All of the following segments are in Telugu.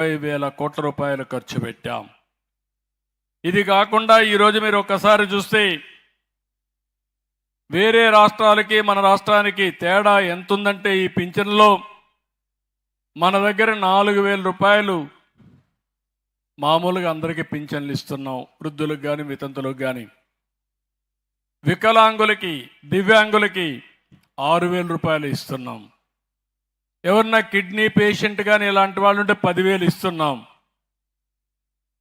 30,000 కోట్ల రూపాయలు ఖర్చు పెట్టాం. ఇది కాకుండా ఈరోజు మీరు ఒక్కసారి చూస్తే వేరే రాష్ట్రాలకి మన రాష్ట్రానికి తేడా ఎంతుందంటే ఈ పింఛన్లో మన దగ్గర 4,000 రూపాయలు మామూలుగా అందరికీ పింఛన్లు ఇస్తున్నాం. వృద్ధులకు కానీ వితంతులకు కానీ. వికలాంగులకి దివ్యాంగులకి 6,000 రూపాయలు ఇస్తున్నాం. ఎవరన్నా కిడ్నీ పేషెంట్ కానీ ఇలాంటి వాళ్ళు ఉంటే 10,000 ఇస్తున్నాం.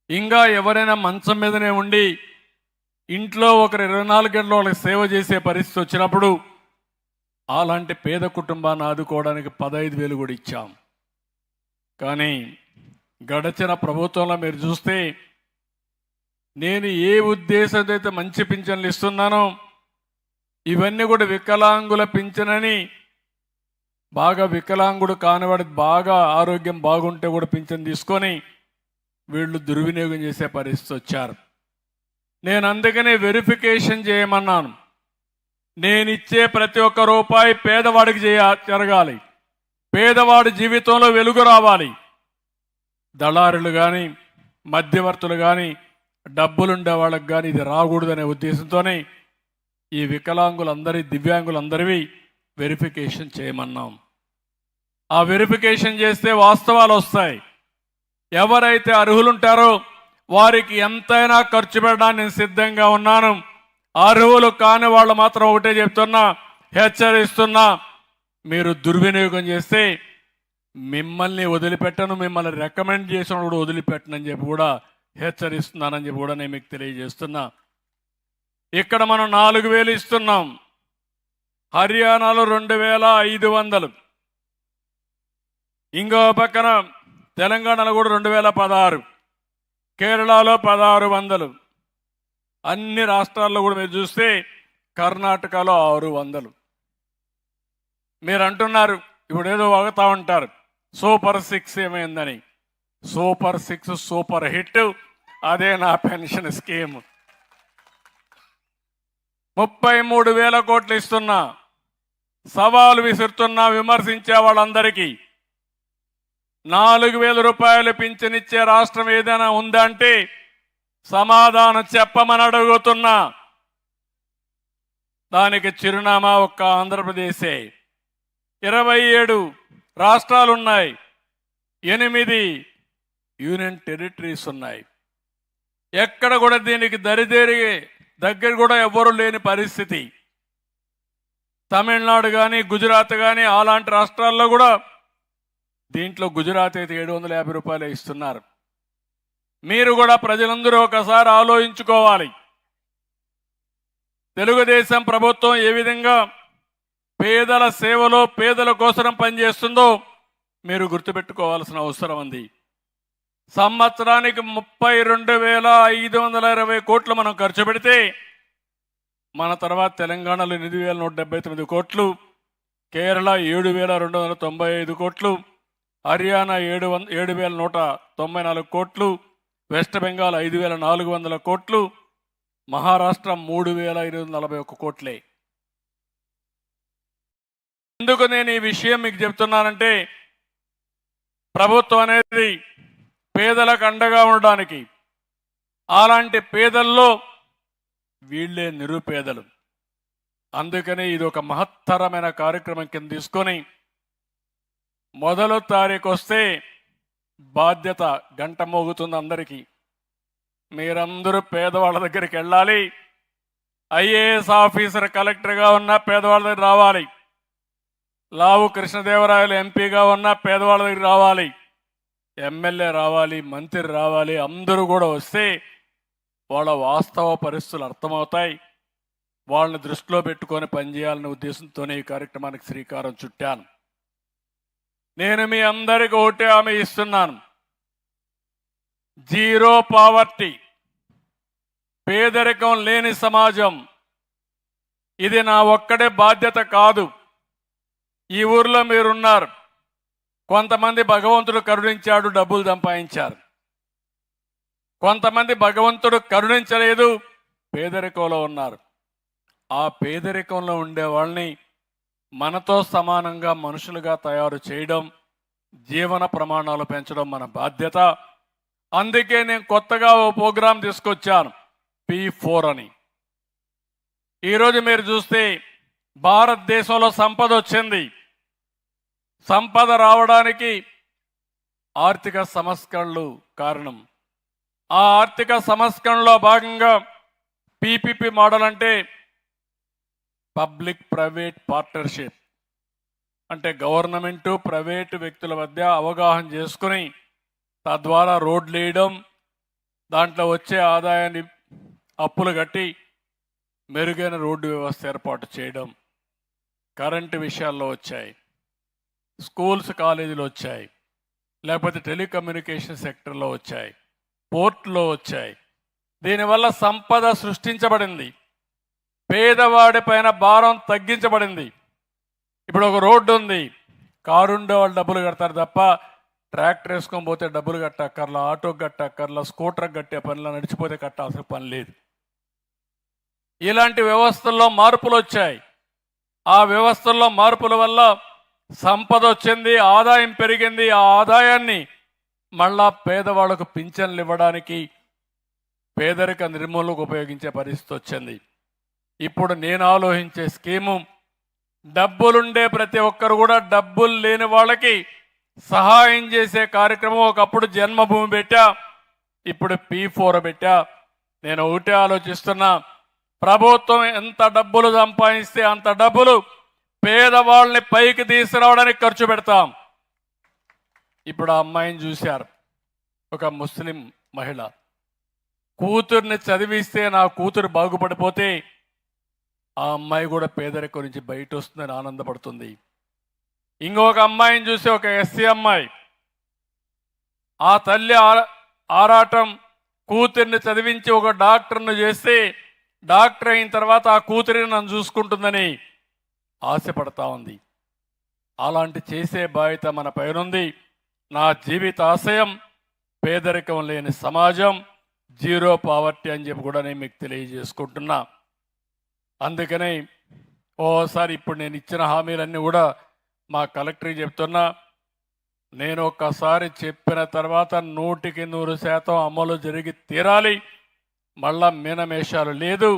ఇంకా ఎవరైనా మంచం మీదనే ఉండి ఇంట్లో ఒకరు 24 గంటలు వాళ్ళకి సేవ చేసే పరిస్థితి వచ్చినప్పుడు అలాంటి పేద కుటుంబాన్ని ఆదుకోవడానికి 15,000 కూడా ఇచ్చాం. కానీ గడచిన ప్రభుత్వంలో మీరు చూస్తే నేను ఏ ఉద్దేశంతో అయితే మంచి పింఛన్లు ఇస్తున్నానో ఇవన్నీ కూడా వికలాంగుల పింఛనని, బాగా వికలాంగుడు కానివాడి బాగా ఆరోగ్యం బాగుంటే కూడా పింఛన్ తీసుకొని వీళ్ళు దుర్వినియోగం చేసే పరిస్థితి వచ్చారు. నేను అందుకనే వెరిఫికేషన్ చేయమన్నాను. నేను ఇచ్చే ప్రతి ఒక్క రూపాయి పేదవాడికి జరగాలి. పేదవాడి జీవితంలో వెలుగు రావాలి. దళారులు కానీ మధ్యవర్తులు కానీ డబ్బులుండే వాళ్ళకి కానీ ఇది రాకూడదనే ఉద్దేశంతోనే ఈ వికలాంగులందరి దివ్యాంగులందరివి వెరిఫికేషన్ చేయమన్నాం. ఆ వెరిఫికేషన్ చేస్తే వాస్తవాలు వస్తాయి. ఎవరైతే అర్హులుంటారో వారికి ఎంతైనా ఖర్చు పెట్టడానికి నేను సిద్ధంగా ఉన్నాను. అర్హులు కాని వాళ్ళు మాత్రం ఒకటే చెప్తున్నా, హెచ్చరిస్తున్నా, మీరు దుర్వినియోగం చేస్తే మిమ్మల్ని వదిలిపెట్టను, మిమ్మల్ని రికమెండ్ చేసిన కూడా వదిలిపెట్టనని చెప్పి కూడా హెచ్చరిస్తున్నానని చెప్పి కూడా నేను మీకు తెలియజేస్తున్నా. ఇక్కడ మనం 4,000 ఇస్తున్నాం. హర్యానాలో 2,500, ఇంకో పక్కన తెలంగాణలో కూడా 2,016, కేరళలో 1,600, అన్ని రాష్ట్రాల్లో కూడా మీరు చూస్తే కర్ణాటకలో 600. మీరు అంటున్నారు ఇప్పుడు ఏదో వాగుతా ఉంటారు సూపర్ 6 ఏమైందని. Super 6 super hit. అదే నా పెన్షన్ స్కీమ్. 33,000 కోట్లు ఇస్తున్నా. సవాలు విసురుతున్నా విమర్శించే వాళ్ళందరికీ 4,000 రూపాయలు పింఛనిచ్చే రాష్ట్రం ఏదైనా ఉందంటే సమాధానం చెప్పమని అడుగుతున్నా. దానికి చిరునామా ఒక్క ఆంధ్రప్రదేశే. 27 రాష్ట్రాలు ఉన్నాయి, 8 యూనియన్ టెరిటరీస్ ఉన్నాయి. ఎక్కడ కూడా దీనికి దగ్గర కూడా ఎవ్వరూ లేని పరిస్థితి. తమిళనాడు కానీ గుజరాత్ కానీ అలాంటి రాష్ట్రాల్లో కూడా దీంట్లో గుజరాత్ అయితే 750 రూపాయలు ఇస్తున్నారు. మీరు కూడా ప్రజలందరూ ఒకసారి ఆలోచించుకోవాలి. తెలుగుదేశం ప్రభుత్వం ఏ విధంగా పేదల సేవలో పేదల కోసం పనిచేస్తుందో మీరు గుర్తుపెట్టుకోవాల్సిన అవసరం ఉంది. సంవత్సరానికి 32,520 కోట్లు మనం ఖర్చు పెడితే మన తర్వాత తెలంగాణలో 8,179 కోట్లు, కేరళ 7,295 కోట్లు, హర్యానా 7,194 కోట్లు, వెస్ట్ బెంగాల్ 5,400 కోట్లు, మహారాష్ట్ర 3,241 కోట్లే. ఎందుకు నేను ఈ విషయం మీకు చెప్తున్నానంటే ప్రభుత్వం అనేది పేదలకు అండగా ఉండడానికి. అలాంటి పేదల్లో వీళ్ళే నిరుపేదలు. అందుకని ఇది ఒక మహత్తరమైన కార్యక్రమం కింద తీసుకొని మొదలు తారీఖు వస్తే బాధ్యత గంట మోగుతుంది అందరికీ. మీరందరూ పేదవాళ్ళ దగ్గరికి వెళ్ళాలి. ఐఏఎస్ ఆఫీసర్ కలెక్టర్గా ఉన్న పేదవాళ్ళ దగ్గర రావాలి. లావు కృష్ణదేవరాయలు ఎంపీగా ఉన్న పేదవాళ్ళ దగ్గర రావాలి. ఎమ్మెల్యే రావాలి, మంత్రి రావాలి. అందరూ కూడా వస్తే వాళ్ళ వాస్తవ పరిస్థితులు అర్థమవుతాయి. వాళ్ళని దృష్టిలో పెట్టుకొని పనిచేయాలనే ఉద్దేశంతోనే ఈ కార్యక్రమానికి శ్రీకారం చుట్టాను. నేను మీ అందరికీ ఒకటే హామీ ఇస్తున్నాను. జీరో పావర్టీ, పేదరికం లేని సమాజం. ఇది నా ఒక్కడే బాధ్యత కాదు. ఈ ఊర్లో మీరున్నారు. కొంతమంది భగవంతుడు కరుణించాడు, డబ్బులు సంపాదించారు. కొంతమంది భగవంతుడు కరుణించలేదు, పేదరికంలో ఉన్నారు. ఆ పేదరికంలో ఉండే వాళ్ళని మనతో సమానంగా మనుషులుగా తయారు చేయడం జీవన ప్రమాణాలు పెంచడం మన బాధ్యత. అందుకే నేను కొత్తగా ఓ ప్రోగ్రాం తీసుకొచ్చాను, P4 అని. ఈరోజు మీరు చూస్తే భారతదేశంలో సంపద వచ్చింది. సంపద రావడానికి ఆర్థిక సంస్కరణలు కారణం. ఆ ఆర్థిక సంస్కరణలో భాగంగా PPP మోడల్ అంటే పబ్లిక్ ప్రైవేట్ పార్ట్నర్షిప్. అంటే గవర్నమెంటు ప్రైవేటు వ్యక్తుల మధ్య అవగాహన చేసుకుని తద్వారా రోడ్లు వేయడం, దాంట్లో వచ్చే ఆదాయాన్ని అప్పులు కట్టి మెరుగైన రోడ్డు వ్యవస్థ ఏర్పాటు చేయడం. కరెంటు విషయాల్లో వచ్చాయి, స్కూల్స్ కాలేజీలు వచ్చాయి, లేకపోతే టెలికమ్యూనికేషన్ సెక్టర్లో వచ్చాయి, పోర్టులో వచ్చాయి. దీనివల్ల సంపద సృష్టించబడింది, పేదవాడి పైన భారం తగ్గించబడింది. ఇప్పుడు ఒక రోడ్డు ఉంది, కారుండే వాళ్ళు డబ్బులు కడతారు తప్ప ట్రాక్టర్ వేసుకొని పోతే డబ్బులు కట్టక్కర్లా, ఆటోకి కట్టక్కర్లా, స్కూటర్కి కట్టే పనిలో నడిచిపోతే కట్టాల్సిన పని లేదు. ఇలాంటి వ్యవస్థల్లో మార్పులు వచ్చాయి. ఆ వ్యవస్థల్లో మార్పుల వల్ల సంపద వచ్చింది, ఆదాయం పెరిగింది. ఆ ఆదాయాన్ని మళ్ళా పేదవాళ్లకు పింఛన్లు ఇవ్వడానికి, పేదరిక నిర్మూలనకు ఉపయోగించే పరిస్థితి వచ్చింది. ఇప్పుడు నేను ఆలోచించే స్కీము, డబ్బులుండే ప్రతి ఒక్కరు కూడా డబ్బులు లేని వాళ్ళకి సహాయం చేసే కార్యక్రమం. ఒకప్పుడు జన్మభూమి పెట్టా, ఇప్పుడు P4 పెట్టా. నేను ఒకటే ఆలోచిస్తున్నా, ప్రభుత్వం ఎంత డబ్బులు సంపాదిస్తే అంత డబ్బులు పేదవాళ్ళని పైకి తీసుకురావడానికి ఖర్చు పెడతాం. ఇప్పుడు ఆ అమ్మాయిని చూశారు, ఒక ముస్లిం మహిళ. కూతుర్ని చదివిస్తే నా కూతురు బాగుపడిపోతే ఆ అమ్మాయి కూడా పేదరికం నుంచి బయట వస్తుందని ఆనందపడుతుంది. ఇంకొక అమ్మాయిని చూసి, ఒక SC అమ్మాయి, ఆ తల్లి ఆరాటం కూతుర్ని చదివించి ఒక డాక్టర్ను చేస్తే డాక్టర్ అయిన తర్వాత ఆ కూతురిని నన్ను చూసుకుంటుందని ఆశపడతా ఉంది. అలాంటి చేసే బాధ్యత మన పైనుంది. నా జీవిత ఆశయం పేదరికం లేని సమాజం, జీరో పావర్టీ అని చెప్పి కూడా నేను మీకు తెలియజేసుకుంటున్నా. అందుకనే ఓసారి ఇప్పుడు నేను ఇచ్చిన హామీలన్నీ కూడా మా కలెక్టర్కి చెప్తున్నా. నేను ఒక్కసారి చెప్పిన తర్వాత 100% అమలు జరిగి తీరాలి. మళ్ళా మీనమేషాలు లేదు,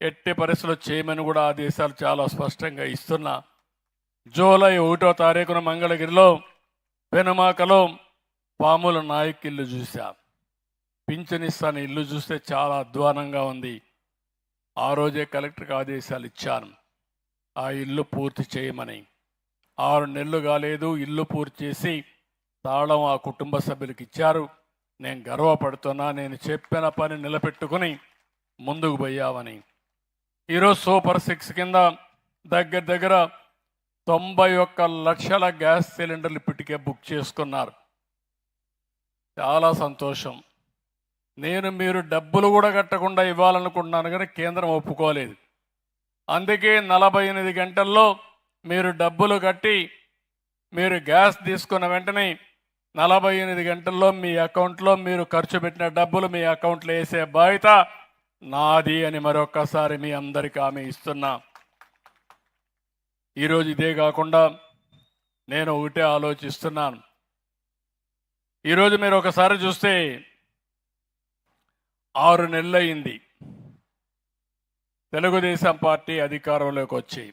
ఎట్టి పరిస్థితులు చేయమని కూడా ఆదేశాలు చాలా స్పష్టంగా ఇస్తున్నా. జూలై 1వ తారీఖున మంగళగిరిలో పెనుమాకలో పాముల నాయక్ ఇల్లు చూశా. పింఛనిస్తాను ఇల్లు చూస్తే చాలా అధ్వానంగా ఉంది. ఆ రోజే కలెక్టర్కి ఆదేశాలు ఇచ్చాను, ఆ ఇల్లు పూర్తి చేయమని. 6 నెలలు కాలేదు, ఇల్లు పూర్తి చేసి తాళం ఆ కుటుంబ సభ్యులకు ఇచ్చారు. నేను గర్వపడుతున్నా, నేను చెప్పిన పని నిలబెట్టుకుని ముందుకు పోయామని. ఈరోజు సూపర్ 6 కింద దగ్గర దగ్గర 91 లక్షల గ్యాస్ సిలిండర్లు ఇప్పటికే బుక్ చేసుకున్నారు. చాలా సంతోషం. నేను మీరు డబ్బులు కూడా కట్టకుండా ఇవ్వాలనుకుంటున్నాను, కానీ కేంద్రం ఒప్పుకోలేదు. అందుకే 48 గంటల్లో మీరు డబ్బులు కట్టి మీరు గ్యాస్ తీసుకున్న వెంటనే 48 గంటల్లో మీ అకౌంట్లో మీరు ఖర్చు పెట్టిన డబ్బులు మీ అకౌంట్లో వేసే బాధ్యత నాది అని మరొక్కసారి మీ అందరికీ హామీ ఇస్తున్నా. ఈరోజు ఇదే కాకుండా నేను ఒకటే ఆలోచిస్తున్నాను. ఈరోజు మీరు ఒకసారి చూస్తే 6 నెలలు అయింది తెలుగుదేశం పార్టీ అధికారంలోకి వచ్చి,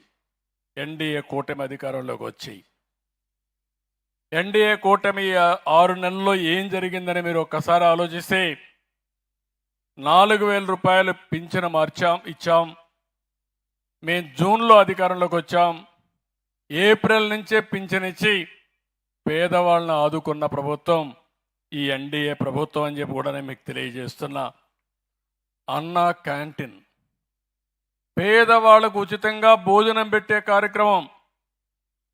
ఎన్డీఏ కూటమి అధికారంలోకి వచ్చి. ఎన్డీఏ కూటమి 6 నెలల్లో ఏం జరిగిందని మీరు ఒక్కసారి ఆలోచిస్తే, 4,000 రూపాయలు పింఛను ఇచ్చాం. మేము జూన్లో అధికారంలోకి వచ్చాం. ఏప్రిల్ నుంచే పింఛను ఇచ్చి పేదవాళ్ళని ఆదుకున్న ప్రభుత్వం ఈ ఎన్డీఏ ప్రభుత్వం అని చెప్పి కూడా నేను మీకు తెలియజేస్తున్నా. అన్నా క్యాంటీన్, పేదవాళ్లకు ఉచితంగా భోజనం పెట్టే కార్యక్రమం